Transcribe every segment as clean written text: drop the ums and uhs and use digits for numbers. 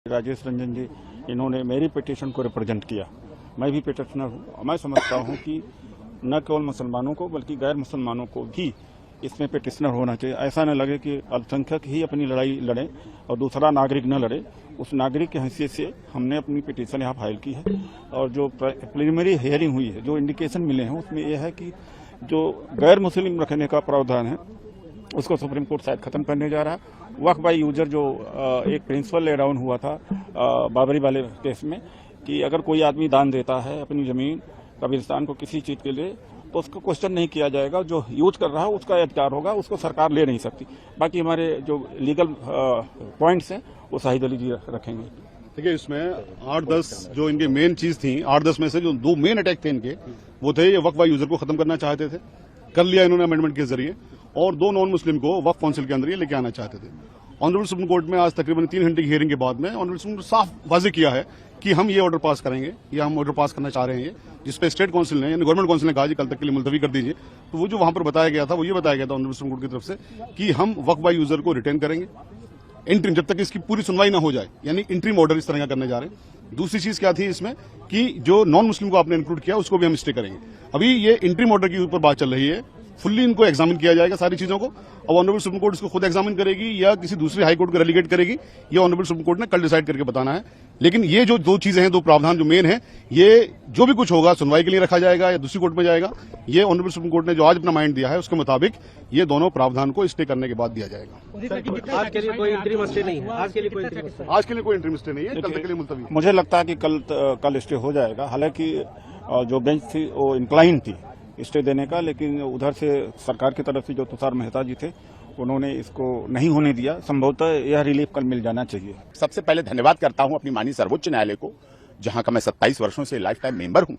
राजेश रंजन जी इन्होंने मेरी पिटीशन को रिप्रेजेंट किया। मैं भी पिटिशनर हूँ। मैं समझता हूँ कि न केवल मुसलमानों को बल्कि गैर मुसलमानों को भी इसमें पिटिशनर होना चाहिए। ऐसा न लगे कि अल्पसंख्यक ही अपनी लड़ाई लड़े और दूसरा नागरिक न लड़े। उस नागरिक की हैसियत से हमने अपनी पिटीशन यहाँ फाइल की है और जो प्रिलिमिनरी हियरिंग हुई है, जो इंडिकेशन मिले हैं उसमें यह है कि जो गैर मुस्लिम रखने का प्रावधान है उसको सुप्रीम कोर्ट शायद खत्म करने जा रहा है। वक्फ बाय यूजर जो एक प्रिंसिपल ले डाउन हुआ था बाबरी वाले केस में कि अगर कोई आदमी दान देता है अपनी जमीन कब्रिस्तान को किसी चीज के लिए तो उसको क्वेश्चन नहीं किया जाएगा। जो यूज कर रहा है उसका अधिकार होगा, उसको सरकार ले नहीं सकती। बाकी हमारे जो लीगल पॉइंट्स हैं वो शाहिद अली जी रखेंगे। देखिए, इसमें 8-10 जो इनके मेन चीज थी, 8-10 में से जो 2 मेन अटैक थे इनके, वो थे ये वक्फ बाय यूजर को खत्म करना चाहते थे, कर लिया इन्होंने अमेंडमेंट के जरिए, और 2 नॉन मुस्लिम को वक्फ काउंसिल के अंदर ये लेके आना चाहते थे। ऑनरेबल सुप्रीम कोर्ट में आज तकरीबन 3 घंटे की हियरिंग के बाद में ऑनरेबल सुप्रीम कोर्ट साफ वाजे किया है कि हम ये ऑर्डर पास करेंगे या हम ऑर्डर पास करना चाह रहे हैं, ये जिसपे स्टेट काउंसिल ने यानी गवर्नमेंट काउंसिल ने कहा जी कल तक के लिए मुलतवी कर दीजिए। तो वो जो वहां पर बताया गया था वो ये बताया गया था ऑनरेबल सुप्रीम कोर्ट की तरफ से कि हम वक्फ बाय यूजर को रिटेन करेंगे इंट्रीम जब तक इसकी पूरी सुनवाई ना हो जाए, यानी इंट्रीम ऑर्डर इस तरह का करने जा रहे हैं। दूसरी चीज क्या थी इसमें कि जो नॉन मुस्लिम को आपने इंक्लूड किया उसको भी हम स्टे करेंगे। अभी ये इंट्रीम ऑर्डर के ऊपर बात चल रही है, फुल्ली इनको एग्जामिन किया जाएगा सारी चीजों को। अब ऑनरेबल सुप्रीम कोर्ट इसको खुद एग्जामिन करेगी या किसी दूसरी हाई कोर्ट को रेलीगेट करेगी, ये ऑनरेबल सुप्रीम कोर्ट ने कल डिसाइड करके बताना है। लेकिन ये जो 2 चीजें हैं, 2 प्रावधान जो मेन है, ये जो भी कुछ होगा सुनवाई के लिए रखा जाएगा या दूसरी कोर्ट में जाएगा, ये ऑनरेबल सुप्रीम कोर्ट ने जो आज अपना माइंड दिया है उसके मुताबिक ये दोनों प्रावधान को स्टे करने के बाद दिया जाएगा। आज के लिए कोई इंटरिम स्टे नहीं है। आज के लिए कोई इंटरिम स्टे नहीं है, कल तक के लिए मुलतवी। मुझे लगता है कि कल स्टे हो जाएगा। हालांकि जो बेंच थी वो इंक्लाइन थी स्टे देने का, लेकिन उधर से सरकार की तरफ से जो तुषार मेहता जी थे उन्होंने इसको नहीं होने दिया। संभवतः यह रिलीफ कल मिल जाना चाहिए। सबसे पहले धन्यवाद करता हूं अपनी माननीय सर्वोच्च न्यायालय को, जहां का मैं 27 वर्षों से लाइफ टाइम मेंबर हूं।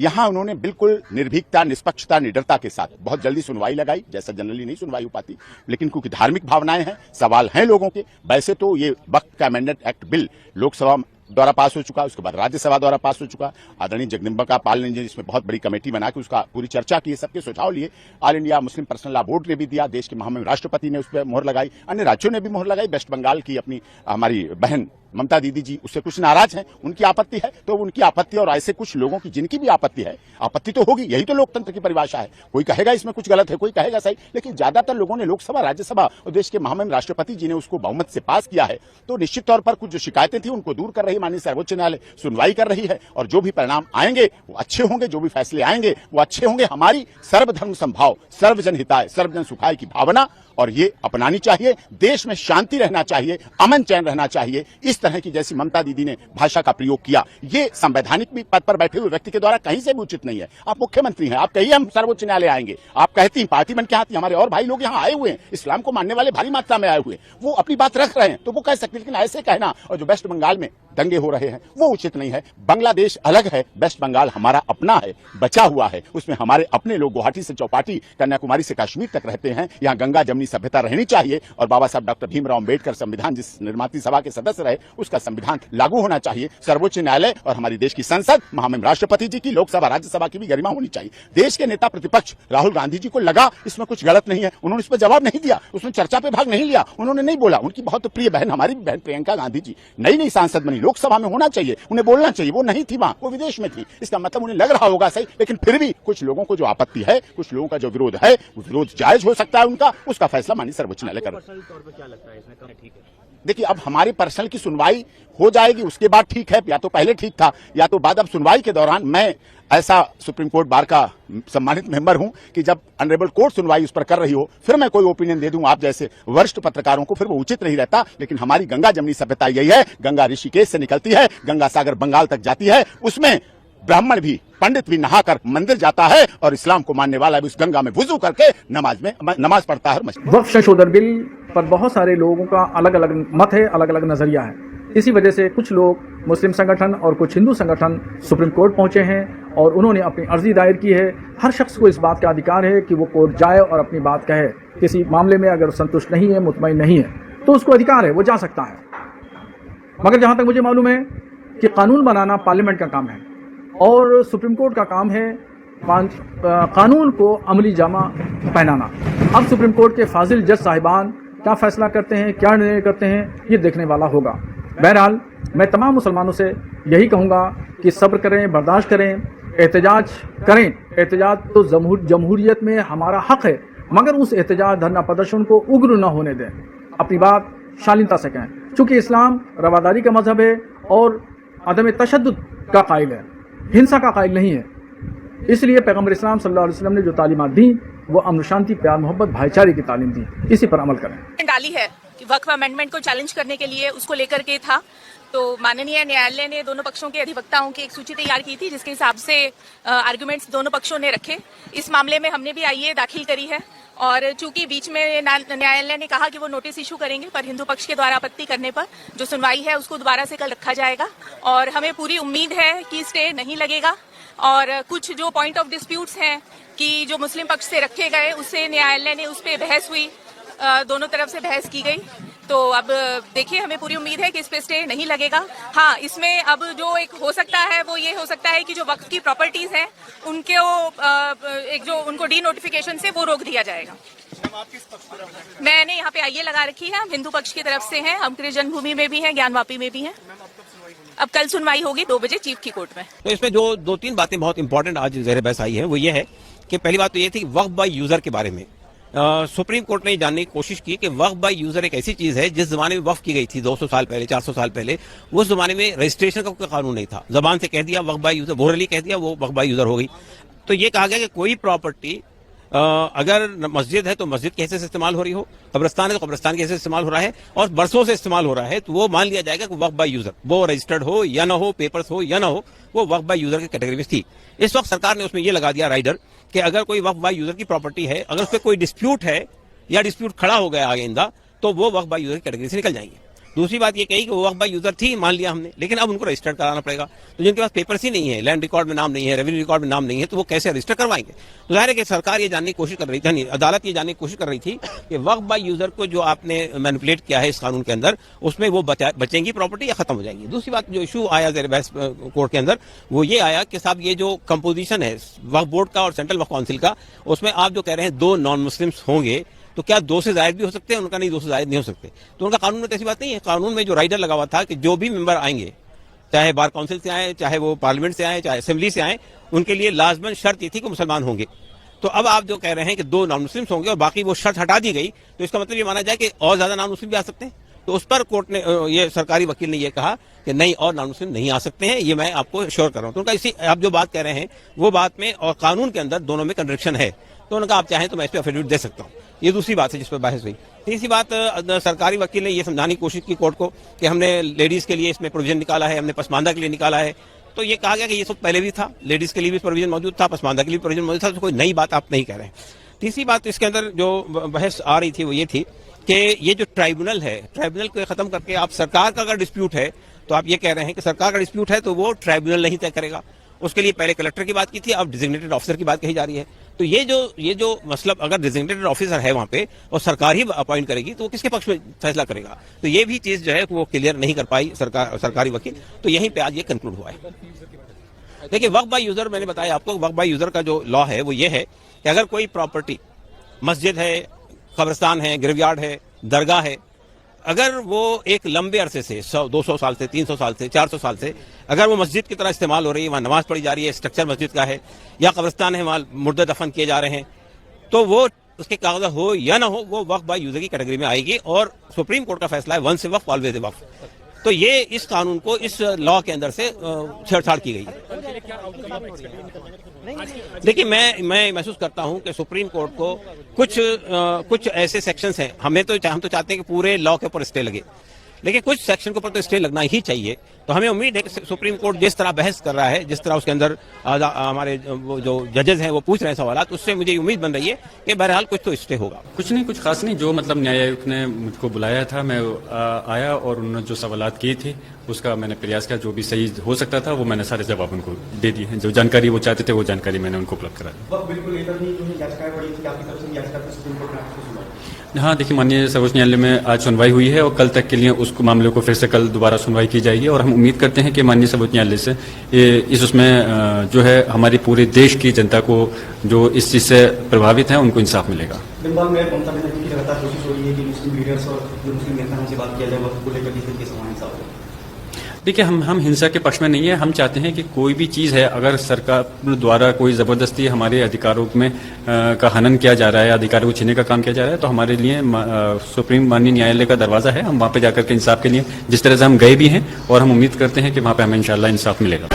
यहां उन्होंने बिल्कुल निर्भीकता, निष्पक्षता, निडरता के साथ बहुत जल्दी सुनवाई लगाई, जैसा जनरली नहीं सुनवाई हो पाती। लेकिन क्योंकि धार्मिक भावनाएं हैं, सवाल हैं लोगों के। वैसे तो ये वक्फ का अमेंडमेंट एक्ट बिल लोकसभा द्वारा पास हो चुका, उसके बाद राज्यसभा द्वारा पास हो चुका। आदरणीय जगदम्बिका पाल ने इसमें बहुत बड़ी कमेटी बना के उसका पूरी चर्चा की, सबके सुझाव लिए। All India Muslim personal law board ने भी दिया, देश के महामहिम राष्ट्रपति ने उस पर मोहर लगाई, अन्य राज्यों ने भी मोहर लगाई। वेस्ट बंगाल की अपनी हमारी बहन ममता दीदी जी उससे कुछ नाराज हैं, उनकी आपत्ति है, तो उनकी आपत्ति और ऐसे कुछ लोगों की जिनकी भी आपत्ति है, आपत्ति तो होगी, यही तो लोकतंत्र की परिभाषा है। कोई कहेगा इसमें कुछ गलत है, कोई कहेगा सही, लेकिन ज्यादातर लोगों ने लोकसभा, राज्यसभा और देश के महामहिम राष्ट्रपति जी ने उसको बहुमत से पास किया है। तो निश्चित तौर पर कुछ जो शिकायतें थी उनको दूर कर रही माननीय सर्वोच्च न्यायालय सुनवाई कर रही है, और जो भी परिणाम आएंगे वो अच्छे होंगे, जो भी फैसले आएंगे वो अच्छे होंगे। हमारी सर्वधर्म संभाव, सर्वजन हिताय, सर्वजन सुखाय की भावना और ये अपनानी चाहिए। देश में शांति रहना चाहिए, अमन चैन रहना चाहिए। इस तरह की जैसी ममता दीदी ने भाषा का प्रयोग किया, ये संवैधानिक भी पद पर बैठे हुए व्यक्ति के द्वारा कहीं से भी उचित नहीं है। आप मुख्यमंत्री हैं, आप कहिए हम सर्वोच्च न्यायालय आएंगे, आप कहती हैं पार्टी बन के आती, हमारे और भाई लोग यहाँ आए हुए हैं, इस्लाम को मानने वाले भारी मात्रा में आए हुए, वो अपनी बात रख रहे हैं तो वो कह सकते, लेकिन ऐसे कहना और जो वेस्ट बंगाल में दंगे हो रहे हैं वो उचित नहीं है। बांग्लादेश अलग है, वेस्ट बंगाल हमारा अपना है, बचा हुआ है, उसमें हमारे अपने लोग गुवाहाटी से चौपाटी, कन्याकुमारी से कश्मीर तक रहते हैं। यहाँ गंगा जमनी सभ्यता रहनी चाहिए और बाबा साहब डॉक्टर भीमराव अम्बेडकर संविधान जिस निर्माती सभा के सदस्य रहे उसका संविधान लागू होना चाहिए। सर्वोच्च न्यायालय और हमारी देश की संसद, महामहिम राष्ट्रपति जी की, लोकसभा राज्यसभा की भी गरिमा होनी चाहिए। देश के नेता प्रतिपक्ष राहुल गांधी जी को लगा इसमें कुछ गलत नहीं है, उन्होंने इस पर जवाब नहीं दिया, उसमें चर्चा पे भाग नहीं लिया, उन्होंने नहीं बोला। उनकी बहुत प्रिय बहन, हमारी बहन प्रियंका गांधी जी नई सांसद बनी, लोकसभा में होना चाहिए, उन्हें बोलना चाहिए। वो नहीं थी वहां, वो विदेश में थी, इसका मतलब उन्हें लग रहा होगा सही, लेकिन फिर भी कुछ लोगों को जो आपत्ति है, कुछ लोगों का जो विरोध है, वो विरोध जायज हो सकता है उनका, उसका फैसला माननीय सर्वोच्च न्यायालय कर। क्या लगता है इसमें ठीक है? देखिए, अब हमारी पर्सनल की सुनवाई हो जाएगी, उसके बाद ठीक है, या तो पहले ठीक था या तो बाद। अब सुनवाई के दौरान मैं ऐसा सुप्रीम कोर्ट बार का सम्मानित मेंबर हूं कि जब ऑनरेबल कोर्ट सुनवाई उस पर कर रही हो फिर मैं कोई ओपिनियन दे दूं आप जैसे वरिष्ठ पत्रकारों को, फिर वो उचित नहीं रहता। लेकिन हमारी गंगा जमनी सभ्यता यही है, गंगा ऋषिकेश से निकलती है, गंगा सागर बंगाल तक जाती है, उसमें ब्राह्मण भी, पंडित भी नहाकर मंदिर जाता है और इस्लाम को मानने वाला भी उस गंगा में वुजू करके नमाज पढ़ता है। वक्फ संशोधन बिल पर बहुत सारे लोगों का अलग अलग मत है, अलग अलग नजरिया है। इसी वजह से कुछ लोग मुस्लिम संगठन और कुछ हिंदू संगठन सुप्रीम कोर्ट पहुंचे हैं और उन्होंने अपनी अर्जी दायर की है। हर शख्स को इस बात का अधिकार है कि वो कोर्ट जाए और अपनी बात कहे। किसी मामले में अगर संतुष्ट नहीं है, मुतमईन नहीं है, तो उसको अधिकार है, वो जा सकता है। मगर जहां तक मुझे मालूम है कि कानून बनाना पार्लियामेंट का काम है और सुप्रीम कोर्ट का काम है कानून को अमली जामा पहनाना। अब सुप्रीम कोर्ट के फाजिल जज साहिबान क्या फैसला करते हैं, क्या निर्णय करते हैं, ये देखने वाला होगा। बहरहाल मैं तमाम मुसलमानों से यही कहूँगा कि सब्र करें, बर्दाश्त करें, एहतजाज करें। एहतजाज तो जमहूरियत में हमारा हक़ है, मगर उस एहतजाज धरना प्रदर्शन को उग्र न होने दें, अपनी बात शालीनता से कहें। चूँकि इस्लाम रवादारी का मजहब है और अदम तशद्दुद का कायल है, हिंसा का कायल नहीं है। इसलिए पैगम्बर इस्लाम सल्लल्लाहु अलैहि वसल्लम ने जो तालीमात दी वो अमन शांति, प्यार, मोहब्बत, भाईचारे की तालीम दी। इसी पर अमल करें। डाली है कि वक्फ अमेंडमेंट को चैलेंज करने के लिए उसको लेकर के था, तो माननीय न्यायालय ने दोनों पक्षों के अधिवक्ताओं की एक सूची तैयार की थी, जिसके हिसाब से आर्गुमेंट्स दोनों पक्षों ने रखे। इस मामले में हमने भी आईए दाखिल करी है और चूंकि बीच में न्यायालय ने कहा कि वो नोटिस इशू करेंगे, पर हिंदू पक्ष के द्वारा आपत्ति करने पर जो सुनवाई है उसको दोबारा से कल रखा जाएगा और हमें पूरी उम्मीद है कि स्टे नहीं लगेगा। और कुछ जो पॉइंट ऑफ डिस्प्यूट्स हैं कि जो मुस्लिम पक्ष से रखे गए, उससे न्यायालय ने उस पर बहस हुई, दोनों तरफ से बहस की गई। तो अब देखिए, हमें पूरी उम्मीद है कि इस पे स्टे नहीं लगेगा। हाँ, इसमें अब जो एक हो सकता है वो ये हो सकता है कि जो वक्फ की प्रॉपर्टीज हैं उनके एक जो उनको डी नोटिफिकेशन से वो रोक दिया जाएगा। मैंने यहाँ पे आईए लगा रखी है, हम हिंदू पक्ष की तरफ से हैं, हम कृष्ण जन्मभूमि में भी हैं, ज्ञानवापी में भी हैं। अब कल सुनवाई होगी 2 बजे चीफ की कोर्ट में। तो इसमें जो 2-3 बातें बहुत इंपॉर्टेंट आज ज़ेर बहस आई है वो ये है कि पहली बात तो ये थी वक्फ बाय यूजर के बारे में। सुप्रीम कोर्ट ने जानने की कोशिश की कि वक्फ बाय यूजर एक ऐसी चीज है जिस जमाने में वक्फ की गई थी 200 साल पहले, 400 साल पहले, उस जमाने में रजिस्ट्रेशन का कोई कानून नहीं था। जबान से कह दिया वक्फ बाय यूजर, बोरली कह दिया, वो वक्फ बाय यूजर हो गई। तो ये कहा गया कि कोई प्रॉपर्टी अगर मस्जिद है तो मस्जिद के हैसियत से इस्तेमाल हो रही हो, कब्रिस्तान है तो कब्रिस्तान के हैसियत से इस्तेमाल हो रहा है और बरसों से इस्तेमाल हो रहा है, तो वो मान लिया जाएगा कि वक्फ बाय यूजर, वो रजिस्टर्ड हो या ना हो, पेपर्स हो या ना हो, वो वक्फ बाय यूजर की कैटेगरी में थी। इस वक्त सरकार ने उसमें ये लगा दिया राइडर कि अगर कोई वक्फ बाय यूजर की प्रॉपर्टी है, अगर उस पर कोई डिस्प्यूट है या डिस्प्यूट खड़ा हो गया आइंदा, तो वो वक्फ बाय यूजर की कैटेगरी से निकल जाएंगे। दूसरी बात ये कही कि वो वक्फ बाय यूजर थी, मान लिया हमने, लेकिन अब उनको रजिस्टर्ड कराना पड़ेगा। तो जिनके पास पेपर्स ही नहीं है, लैंड रिकॉर्ड में नाम नहीं है, रेवेन्यू रिकॉर्ड में नाम नहीं है, तो वो कैसे रजिस्टर करवाएंगे? तो जाहिर है कि सरकार ये जानने की कोशिश कर रही थी, अदालत ये जानने की कोशिश कर रही थी कि वक्फ बाय यूजर को जो आपने मैनिपुलेट किया है इस कानून के अंदर, उसमें वो बचेंगी प्रॉपर्टी या खत्म हो जाएंगी। दूसरी बात जो इशू आया ज़ेर बहस कोर्ट के अंदर वो ये आया कि साहब ये जो कंपोजिशन है वक्फ बोर्ड का और सेंट्रल वक्फ काउंसिल का, उसमें आप जो कह रहे हैं 2 नॉन मुस्लिम्स होंगे, तो क्या 2 से ज़ायद भी हो सकते हैं? उनका नहीं, 2 से ज़ायद नहीं हो सकते। तो उनका कानून में तो ऐसी बात नहीं है। कानून में जो राइडर लगा हुआ था कि जो भी मेंबर आएंगे, चाहे बार काउंसिल से आए, चाहे वो पार्लियामेंट से आए, चाहे असेंबली से आए, उनके लिए लाजमन शर्त ये थी कि मुसलमान होंगे। तो अब आप जो कह रहे हैं कि 2 नॉन मुस्लिम्स होंगे और बाकी वो शर्त हटा दी गई, तो इसका मतलब ये माना जाए कि और ज्यादा नॉन मुस्लिम भी आ सकते हैं। तो उस पर कोर्ट ने, ये सरकारी वकील ने ये कहा कि नहीं, और नॉन मुस्लिम नहीं आ सकते हैं, ये मैं आपको श्योर कर रहा हूँ। तो उनका इसी आप जो बात कह रहे हैं वो बात में और कानून के अंदर दोनों में कंट्रडिक्शन है। तो उनका आप चाहें तो मैं इस पर एफिडेविट दे सकता हूँ। ये दूसरी बात है जिस पर बहस हुई। तीसरी बात, सरकारी वकील ने ये समझाने की कोशिश की कोर्ट को कि हमने लेडीज के लिए इसमें प्रोविजन निकाला है, हमने पसमानदा के लिए निकाला है। तो ये कहा गया कि ये सब पहले भी था, लेडीज के लिए भी प्रोविजन मौजूद था, पसमानदा के लिए प्रोविजन मौजूद था, तो कोई नई बात आप नहीं कह रहे हैं। तीसरी बात इसके अंदर जो बहस आ रही थी वो ये थी कि ये जो ट्राइब्यूनल है, ट्राइब्यूनल को खत्म करके आप सरकार का अगर डिस्प्यूट है, तो आप ये कह रहे हैं कि सरकार का डिस्प्यूट है तो वो ट्राइब्यूनल नहीं तय करेगा। उसके लिए पहले कलेक्टर की बात की थी, अब डिजिग्नेटेड ऑफिसर की बात कही जा रही है। तो ये जो मतलब अगर डिजिग्नेटेड ऑफिसर है वहां पे और सरकार ही अपॉइंट करेगी, तो वो किसके पक्ष में फैसला करेगा? तो ये भी चीज जो है वो क्लियर नहीं कर पाई सरकारी वकील। तो यहीं पे आज ये कंक्लूड हुआ है। देखिए, वक्फ बाय यूजर, मैंने बताया आपको, वक्फ बाय यूजर का जो लॉ है वो ये है कि अगर कोई प्रॉपर्टी, मस्जिद है, कब्रिस्तान है, ग्रेवयार्ड है, दरगाह है, अगर वो एक लंबे अरसे से 100-200 साल से, 300 साल से, 400 साल से अगर वो मस्जिद की तरह इस्तेमाल हो रही है, वहाँ नमाज पढ़ी जा रही है, स्ट्रक्चर मस्जिद का है, या कब्रिस्तान है, वहाँ मुर्दे दफन किए जा रहे हैं, तो वो उसके कागज हो या ना हो, वो वक्फ बाय यूजर की कैटेगरी में आएगी। और सुप्रीम कोर्ट का फैसला है, once a Waqf always a वक्फ। तो ये इस कानून को, इस लॉ के अंदर से छेड़छाड़ की गई है। देखिए, मैं महसूस करता हूं कि सुप्रीम कोर्ट को कुछ ऐसे सेक्शंस हैं, हम तो चाहते हैं कि पूरे लॉ के ऊपर स्टे लगे, लेकिन कुछ सेक्शन के ऊपर तो स्टे लगना ही चाहिए। तो हमें उम्मीद है कि सुप्रीम कोर्ट जिस तरह बहस कर रहा है, जिस तरह उसके अंदर हमारे जो जजेस हैं वो पूछ रहे हैं सवाल, तो उससे मुझे उम्मीद बन रही है कि बहरहाल कुछ तो स्टे होगा। कुछ नहीं, कुछ खास नहीं। जो मतलब न्याय आयोग ने मुझको बुलाया था, मैं आया और उन्होंने जो सवालात किए थे उसका मैंने प्रयास किया, जो भी सही हो सकता था वो मैंने सारे जवाब उनको दे दिए हैं। जो जानकारी वो चाहते थे वो जानकारी मैंने उनको उपलब्ध करा दी। हाँ, देखिए, माननीय सर्वोच्च न्यायालय में आज सुनवाई हुई है और कल तक के लिए उसको मामले को फिर से कल दोबारा सुनवाई की जाएगी और हम उम्मीद करते हैं कि माननीय सर्वोच्च न्यायालय से उसमें जो है हमारी पूरे देश की जनता को जो इस चीज़ से प्रभावित है उनको इंसाफ मिलेगा। बंगाल में ममता बनर्जी की लगातार कोशिश हो रही है कि मुस्लिम लीडर्स और जो मुस्लिम नेता उनसे बात किया जाए, वक्त को लेकर किस तरीके से वहाँ इंसाफ हो। देखिए, हम हिंसा के पक्ष में नहीं है। हम चाहते हैं कि कोई भी चीज़ है, अगर सरकार द्वारा कोई ज़बरदस्ती हमारे अधिकारों में का हनन किया जा रहा है, अधिकारों को छीनने का काम किया जा रहा है, तो हमारे लिए सुप्रीम माननीय न्यायालय का दरवाज़ा है। हम वहाँ पे जाकर के इंसाफ के लिए जिस तरह से हम गए भी हैं, और हम उम्मीद करते हैं कि वहाँ पे हमें इंशाल्लाह इंसाफ मिलेगा।